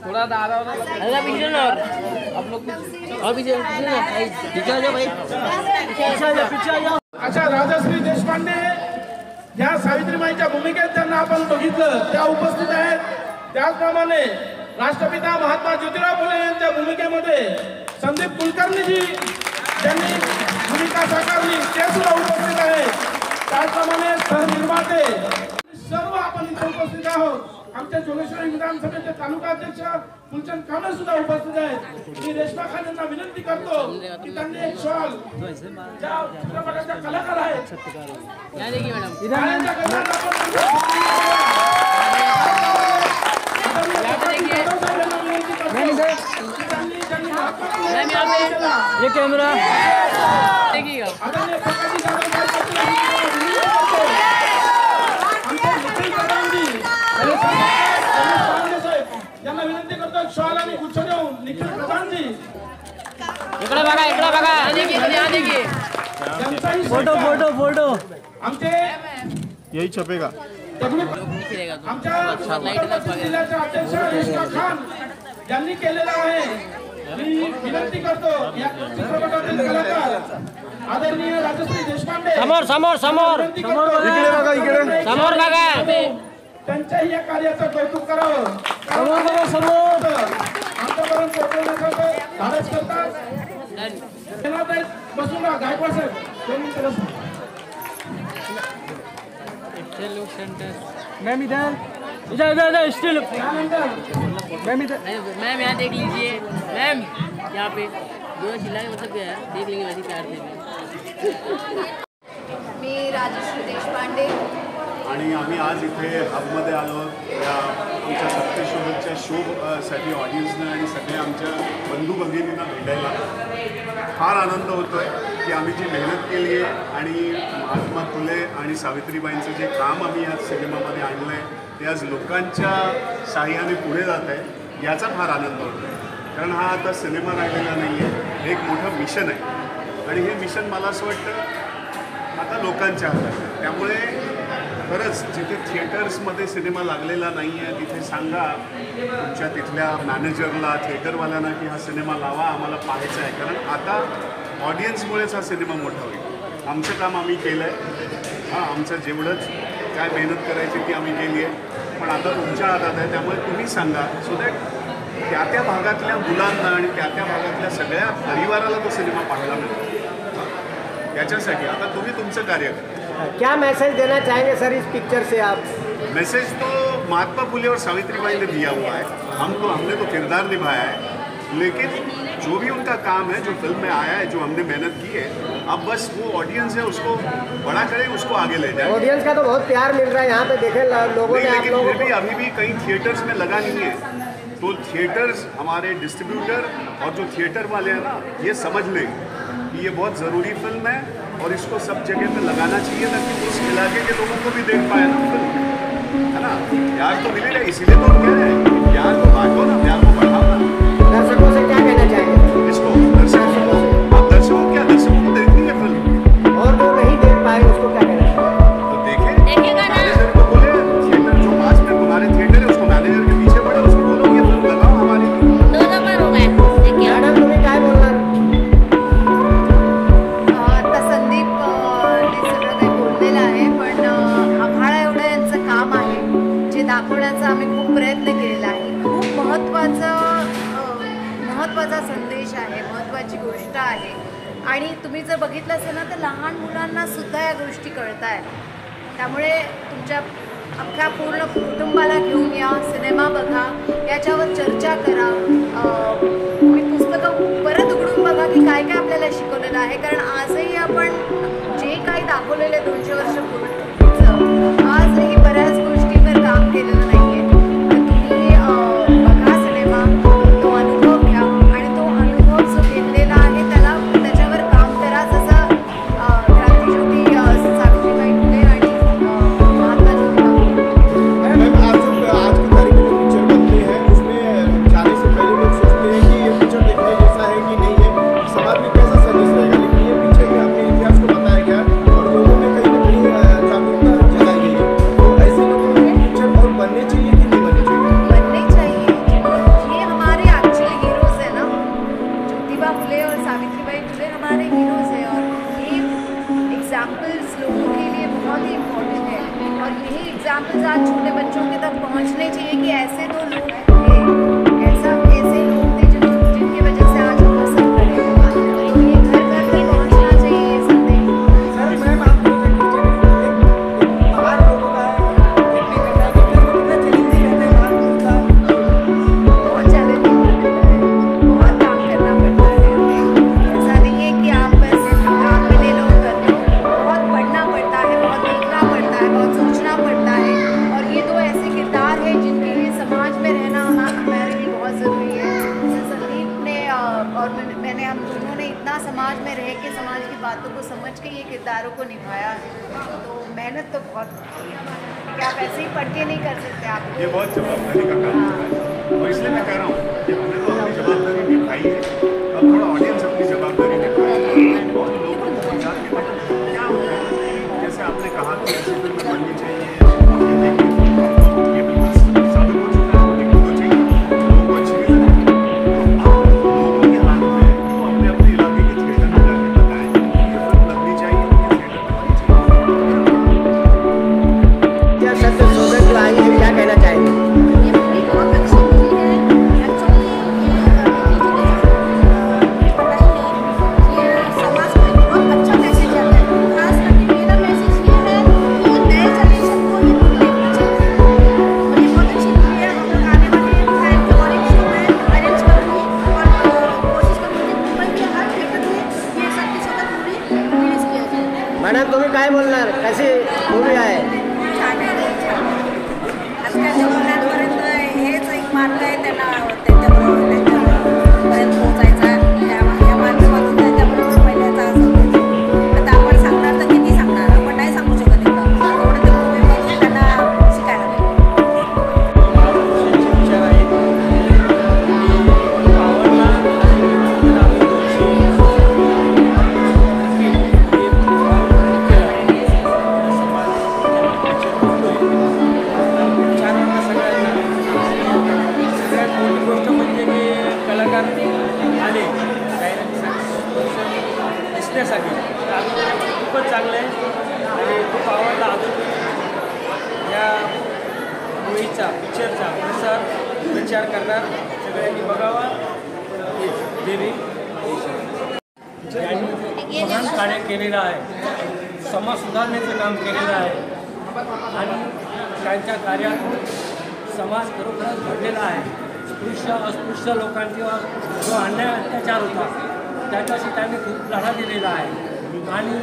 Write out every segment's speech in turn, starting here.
थोड़ा दादा पीछे ना आप लोग और पीछे पीछे आ जाओ भाई पीछे आ जाओ। अच्छा, राजश्री देशपांडे ज्या सावित्रीबाईंच्या भूमिकेत त्यांना आपण बघितलं त्या उपस्थित आहेत। त्याचप्रमाणे राष्ट्रपिता महात्मा ज्योतिराव फुले यांच्या भूमिकेमध्ये संदीप कुलकर्णीजी ज्यांनी भूमिका साकारली ते सुद्धा उपस्थित आहेत। त्याचप्रमाणे सहनिर्माते सर्व आपण इथे उपस्थित आहोत। आमच्या जोगेश्वरी विधानसभेचे तालुका अध्यक्ष फुलचंद कांबळे सुद्धा उपस्थित आहेत। मी रेश्मा खान यांना विनंती करतो की त्यांनी एक शॉल ज्या चित्रपटाच्या कलाकार आहेत यहाँ देखिए मैडम ये कैमरा देखिएगा। यांना विनंती करतो शॉल आणि गुच्छ देऊन निखिल प्रधानजी इकडे बघा यहाँ देखिए फोटो फोटो फोटो आमचे यही छपेगा आमच्या जिल्ह्याचे अध्यक्ष रेश्मा खान यांनी केलेला आहे। मी विनंती करतो या चित्रपटातील कलाकार आदरणीय राजश्री देशपांडे समोर समोर समोर इकडे बघा इकडे समोर बघा त्यांच्याही या कार्याचं कौतुक करावं। समोर बघा समोर आमच्यापर्यंत पोहोचवण्याचं धाडस करतात। बसून राहा गायकवाड साहेब 2 मिनिटं बसून। मैम इधर इधर इधर इधर स्टिल मैम इधर मैम यहाँ देख लीजिए मैम यहाँ पे जो चिल्ला के मतलब क्या है देख लेंगे वैसे प्यार से। मी राजश्री देशपांडे आणि आम्ही आज इथे हबमध्ये आलो या आमच्या सत्यशोधकच्या शोसाठी ऑडियन्सना आणि सगळ्या आमच्या बंधू भगिनींना भेटायला फार आनंद होतोय की आम्ही जी मेहनत केली आहे आणि महात्मा फुले आणि सावित्रीबाईंचं जे काम आम्ही या सिनेमामध्ये आणलं आहे ते आज लोकांच्या साह्याने पुढे जात आहे याचा फार आनंद होतो आहे। कारण हा आता सिनेमा राहिलेला नाही आहे, हे एक मोठं मिशन आहे आणि हे मिशन मला असं वाटतं आता लोकांच्या हातात आहे। त्यामुळे खरंच जिथे थिएटर्समध्ये सिनेमा लागलेला नाही आहे तिथे सांगा तुमच्या तिथल्या मॅनेजरला थिएटरवाल्यांना की हा सिनेमा लावा, आम्हाला पाहायचा आहे। कारण आता ऑडियन्समुळेच हा सिनेमा मोठा होईल। आमचं काम आम्ही केलं आहे, हां आमचं जेवढंच काय मेहनत करायची ती आम्ही केली आहे, पण आता तुमच्या हातात आहे। त्यामुळे तुम्ही सांगा सो दॅट त्या भागातल्या मुलांना आणि त्या भागातल्या सगळ्या परिवाराला तो सिनेमा पाहायला मिळतो। याच्यासाठी आता तुम्ही तुमचं कार्य करा। क्या मैसेज देना चाहेंगे सर इस पिक्चर से आप? मैसेज तो महात्मा फुले और सावित्रीबाई ने दिया हुआ है, हमने तो किरदार निभाया है, लेकिन जो भी उनका काम है जो फिल्म में आया है जो हमने मेहनत की है अब बस वो ऑडियंस है उसको बड़ा करे, उसको आगे ले जाए। ऑडियंस का तो बहुत प्यार मिल रहा है यहाँ पे, देखे लोगों ने आप लेकिन लोगों फिर भी अभी भी कई थिएटर्स में लगा नहीं है। तो थिएटर्स, हमारे डिस्ट्रीब्यूटर और जो थिएटर वाले हैं ना, ये समझ लें कि ये बहुत ज़रूरी फिल्म है और इसको सब जगह पे लगाना चाहिए ताकि उस इलाके के लोगों को भी देख पाए ना फिल्म, है ना। प्यार तो मिलेगा, इसीलिए तो हम कह रहे हैं कि प्यार को बांटो ना, प्यार को बढ़ाओ ना। दर्शकों से क्या कहना चाहेंगे? इसको दर्शकों को, अब दर्शकों क्या, दर्शकों को देखनी है फिल्म, और जो नहीं देख पाए उसको क्या कहना चाहेंगे? तो देखेगा ना। मैनेजर को बोले, थिएटर जो पास में तुम्हारे थिएटर है उसको मैनेजर के पीछे पड़े, उसको बोलो ये फिल्म लगाओ हमारी। 2 नंबर हो गया। मॅडम तुम्ही काय बोलणार? आता संदीप सगळं काही बोललेलं आहे, पण आभाळा एवढं यांचं काम आहे जे दाखवण्याचा आम्ही खूप प्रयत्न केलेला आहे. खूप महत्त्वाचा संदेश आहे, महत्त्वाची गोष्ट आहे. आणि तुम्ही जर बघितलं असेल ना तर लहान मुलांना सुद्धा या गोष्टी कळत आहेत. त्यामुळे तुमच्या अख्ख्या पूर्ण कुटुंबाला घेऊन या, सिनेमा बघा, याच्यावर चर्चा करा. तुम्ही पुस्तकं परत उघडून बघा की काय काय आपल्याला शिकवलेलं आहे. कारण आजही आपण जे काही दाखवलेले 200 वर्ष पूर्वीचं, आजही बऱ्याच गोष्टींवर काम केलेलं नाही आहे. तर तुम्ही बघा सिनेमा, तो अनुभव घ्या आणि तो अनुभव जो घेतलेला आहे त्याच्यावर काम करा. जसं क्रांतिज्योती सावित्रीबाई फुले आणि महात्मा ज्योतिबा मैम, आज की तारीख में जो पिक्चर बनती है उसमें जाने से पहले लोग सोचते हैं कि ये पिक्चर देखने जैसा है कि नहीं है, समाज में कैसा संदेश रहेगा। लेकिन ये पीछे भी अपने इतिहास को बताया गया और लोगों में कहीं ना कहीं जागरूकता जगाई गई है। तो ऐसे लोगों में पिक्चर और बनने चाहिए कि नहीं बनने चाहिए? बनने चाहिए। ये हमारे एक्चुअली हीरोज है ना, ज्योतिबा फुले और सावित्रीबाई फुले हमारे हीरोज हैं और ये एग्जाम्पल्स लोगों के लिए बहुत ही इम्पोर्टेंट है. और यही एग्जाम्पल्स आज छोटे बच्चों के तक पहुंचने चाहिए कि ऐसे दो लोग थे, ऐसे लोग थे जिनकी वजह से आज हम सब खड़े हैं. तो ये घर घर तक पहुंचना चाहिए ये संदेश. सर मैम, आप लोग बाहर लोगों का कितनी करना कितना चैलेंजिंग रहता है बाहर का? बहुत चैलेंजिंग रहता है, बहुत काम करना पड़ता है हमें. ऐसा नहीं है कि आप बस काम मिले लोग कर लो. बहुत पढ़ना पड़ता है, बहुत देखना पड़ता है, बहुत सोचना पड़ता है. और ये दो ऐसे किरदार हैं जिनके लिए समाज में रहना हमारे लिए बहुत ज़रूरी है. जैसे संदीप ने और मैंने, हम दोनों ने इतना समाज में रह के समाज की बातों को समझ के ये किरदारों को निभाया है. तो मेहनत तो बहुत की है. कि आप ऐसे ही पढ़ के नहीं कर सकते. आप ये बहुत जवाबदारी का काम है और इसलिए मैं कह रहा हूँ कि हमने तो अपनी जवाबदारी निभाई है, अब थोड़ा ऑडियंस अपनी जवाबदारी निभाए और लोगों को समझा के मतलब क्या होता है। जैसे आपने कहा कि ऐसी फिल्म बननी चाहिए, ये बिल्कुल साबित हो चुका है, लेकिन तो चाहिए लोगों को अच्छी भी लगे। तो आप लोगों के हाथ में है, तो अपने अपने इलाके के थिएटर में जाके बताएं ये फिल्म लगनी चाहिए, ये थिएटर में बननी चाहिए। क्या सत्य शोधन जो आई है क्या कहना चाहेंगे? ये मूवी बहुत अच्छी मूवी है. एक्चुअली ये पढ़ाई है, ये समाज में बहुत अच्छा मैसेज आता है. खास करके मेरा मैसेज ये है कि नए जनरेशन को ये मूवी देखना चाहिए. और ये बहुत अच्छी मूवी है. हम लोग आने वाले टाइम के और एक शो में अरेंज करूँगी और कोशिश करूँगी कि मुंबई के हर थिएटर में ये सत्य शोधन मूवी रिलीज किया जाए. मॅडम तुम्ही काय बोलणार, कशी मूवी आहे? छान आहे. आजकाल जमान्यापर्यंत हेच एक मार्ग आहे त्यांना त्यांच्यापर्यंत पोहोचायचा. या माध्यमातून त्यांच्यापर्यंत पहिल्याचा असं. आता आपण सांगणार तर किती सांगणार, आपण नाही सांगू शकत इथं. थोडं ते मूवीमधून त्यांना शिकायला मिळेल. सगळ्यात मोठी गोष्ट म्हणजे की कलाकार आले दिसण्यासाठी खूपच चांगलं आहे आणि खूप आवडला. अजून या मूवीचा पिक्चरचा प्रचार करणार, सगळ्यांनी बघावा. देवी यांनी महान कार्य केलेलं आहे, समाज सुधारण्याचं काम केलेलं आहे आणि त्यांच्या कार्यातून समाज खरोखरच घडलेला आहे. स्पृश्य अस्पृश्य लोकांचा जो अन्याय अत्याचार होता त्याच्याशी त्यांनी खूप लढा दिलेला आहे. आणि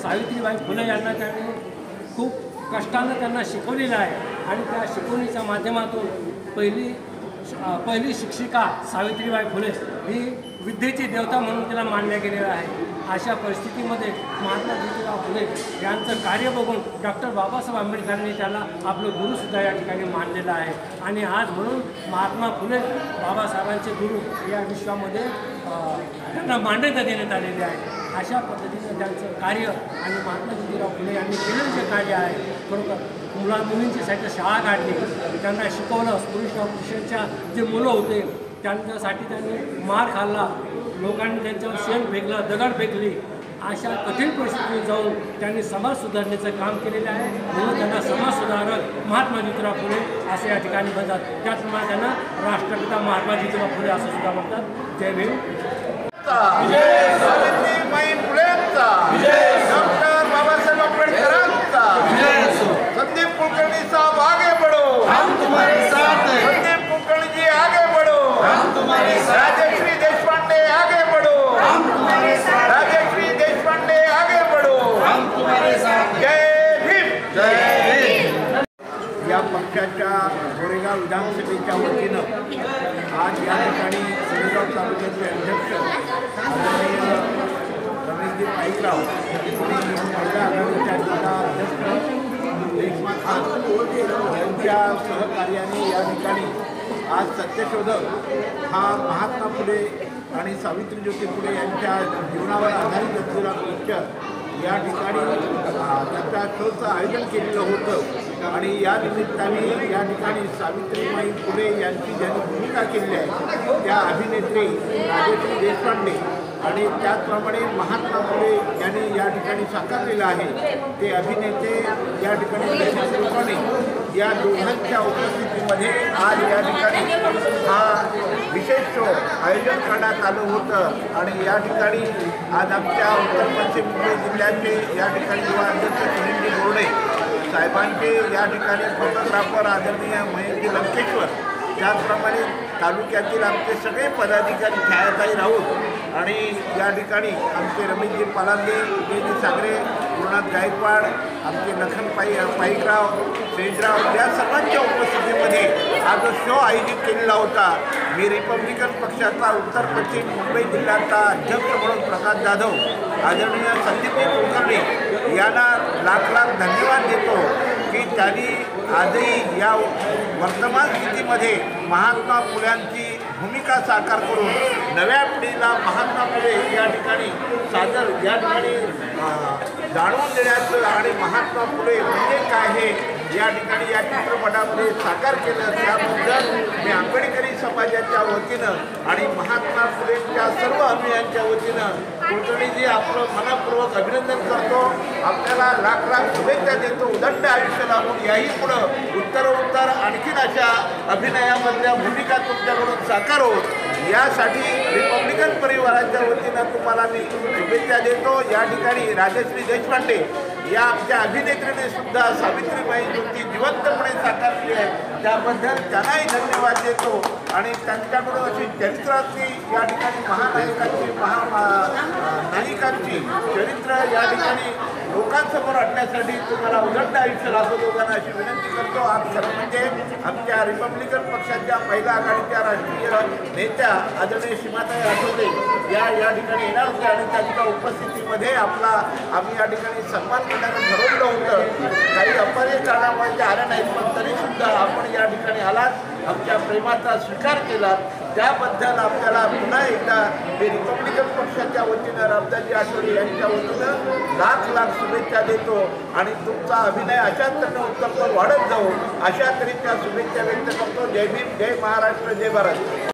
सावित्रीबाई फुले यांना त्यांनी खूप कष्टानं त्यांना शिकवलेलं आहे आणि त्या शिकवणीच्या माध्यमातून पहिली शिक्षिका सावित्रीबाई फुले ही विद्येची देवता म्हणून तिला मानल्या गेलेलं आहे. अशा परिस्थितीमध्ये महात्मा ज्योतिराव फुले यांचं कार्य बघून डॉक्टर बाबासाहेब आंबेडकरांनी त्याला आपलं गुरुसुद्धा या ठिकाणी मानलेलं आहे. आणि आज म्हणून महात्मा फुले बाबासाहेबांचे गुरु या विश्वामध्ये त्यांना मान्यता देण्यात आलेली आहे. अशा पद्धतीनं त्यांचं कार्य आणि महात्मा ज्योतिराव फुले यांनी केलेलं जे कार्य आहे खरोखर मुलींच्यासाठी शाळा काढली, त्यांना शिकवलं. पुरुषांच्या जे मुलं होते त्यांच्यासाठी त्यांनी मार खाल्ला, लोकांनी त्यांच्यावर शेण फेकलं, दगड फेकली. अशा कठीण परिस्थितीत जाऊन त्यांनी समाज सुधारण्याचं काम केलेलं आहे. म्हणून त्यांना समाज सुधारक महात्मा ज्योतिराव फुले असे या ठिकाणी म्हणतात. त्याचप्रमाणे त्यांना राष्ट्रपिता महात्मा ज्योतिराव फुले असं सुद्धा म्हणतात. जय भीम. सावित्रीबाई फुलेंचा, डॉक्टर बाबासाहेब आंबेडकरांचा, संदीप कुलकर्णी साहब आगे बढ़ो, हम तुम्हारे साथ हैं. संदीप कुलकर्णी जी आगे बढ़ो, हम तुम्हारे साथ. राजश्री देशपांडे आगे बढ़ो, हम तुम्हारे साथ. राजश्री देशपांडे आगे बढ़ो, हम तुम्हारे साथ. जय भीम. जय भीम. या पक्षाच्या गोरेगाव विधानसभेच्या वतीनं आज या ठिकाणी गोरेगाव तालुक्याचे अध्यक्ष आदरणीय रमेशजी पाईकराव आणि महिला आघाडीच्या जिल्हा अध्यक्ष रेश्मा खान यांच्या सहकार्याने या ठिकाणी आज सत्यशोधक हा महात्मा फुले आणि सावित्री ज्योती फुले यांच्या जीवनावर आधारित असलेला पिक्चर या ठिकाणी त्याच्या शोचं आयोजन केलेलं होतं. आणि या निमित्ताने या ठिकाणी सावित्रीबाई फुले यांची ज्यांनी भूमिका केली आहे त्या अभिनेत्री राजश्री देशपांडे आणि त्याचप्रमाणे महात्मा फुले यांनी या ठिकाणी साकारलेलं आहे ते अभिनेते या ठिकाणी जयश्री रुपाणी या दोघांच्या उपस्थितीमध्ये आज या ठिकाणी हा विशेष शो आयोजन करण्यात आलं होतं. आणि या ठिकाणी आज आमच्या उत्तर पश्चिम मुंबई जिल्ह्याचे या ठिकाणी युवा अध्यक्ष सुनीलजी बोर्डे साहेबांचे या ठिकाणी फोटोग्राफर आदरणीय महेशजी लंकेश्वर, त्याचप्रमाणे तालुक्यातील आमचे सगळे पदाधिकारी छायाताई राऊत आणि या ठिकाणी आमचे रमेशजी पालांदे, विजयजी सागरे, गुरुनाथ गायकवाड, आमचे लखन पाईकराव, शेजराव या सर्वांच्या उपस्थितीमध्ये हा जो शो आयोजित केलेला होता. मी रिपब्लिकन पक्षाचा उत्तर पश्चिम मुंबई जिल्ह्याचा अध्यक्ष म्हणून प्रकाश जाधव आदरणीय संदीप कुलकर्णी यांना लाख लाख धन्यवाद देतो की त्यांनी आजही या वर्तमान स्थितीमध्ये महात्मा फुल्यांची भूमिका साकार करून नव्या पिढीला महात्मा फुले या ठिकाणी या ठिकाणी जाणून देण्याचं आणि महात्मा फुले म्हणजे काय हे या ठिकाणी या चित्रपटामध्ये साकार केलं. त्याबद्दल मी आंबेडकरी समाजाच्या वतीनं आणि महात्मा फुलेंच्या सर्व अभियानाच्या वतीनं कुलकर्णीजी आपलं मनपूर्वक अभिनंदन करतो. आपल्याला लाख लाख शुभेच्छा देतो. उदंड आयुष्य लाभून याही पुढं उत्तरोत्तर आणखीन अशा अभिनयामधल्या भूमिका तुमच्याकडून साकार होत यासाठी रिपब्लिकन परिवाराच्या वतीनं तुम्हाला मी शुभेच्छा देतो. या ठिकाणी राजश्री देशपांडे या आमच्या अभिनेत्रीने सुद्धा सावित्रीबाई ज्योती जिवंतपणे साकारली आहे त्याबद्दल त्यांनाही धन्यवाद देतो. आणि त्यांच्याकडून अशी चरित्रातली या ठिकाणी महानायकांची नायिकांची चरित्र या ठिकाणी लोकांसमोर आणण्यासाठी तुम्हाला उदंड आयुष्य लाभो दोघांना अशी विनंती करतो. आज खरं म्हणजे आमच्या रिपब्लिकन पक्षाच्या महिला आघाडीच्या राष्ट्रीय नेत्या आदरणीय सीमाताई आठवले या ठिकाणी येणार होत्या आणि त्यांच्या उपस्थितीमध्ये आम्ही या ठिकाणी सन्मान करण्याचं ठरवलं होतं. काही अपरिय कारणामुळे त्या आल्या नाहीत पण तरीसुद्धा आपण या ठिकाणी आलात, आमच्या प्रेमाचा स्वीकार केला त्याबद्दल आपल्याला पुन्हा एकदा मी रिपब्लिकन पक्षाच्या वतीनं रामदासजी आठवले यांच्या वतीनं लाख लाख शुभेच्छा देतो. आणि तुमचा अभिनय अशाच तऱ्हेने उत्तरोत्तर वाढत जाऊ अशा तऱ्हेच्या शुभेच्छा व्यक्त करतो. जय भीम, जय महाराष्ट्र, जय भारत.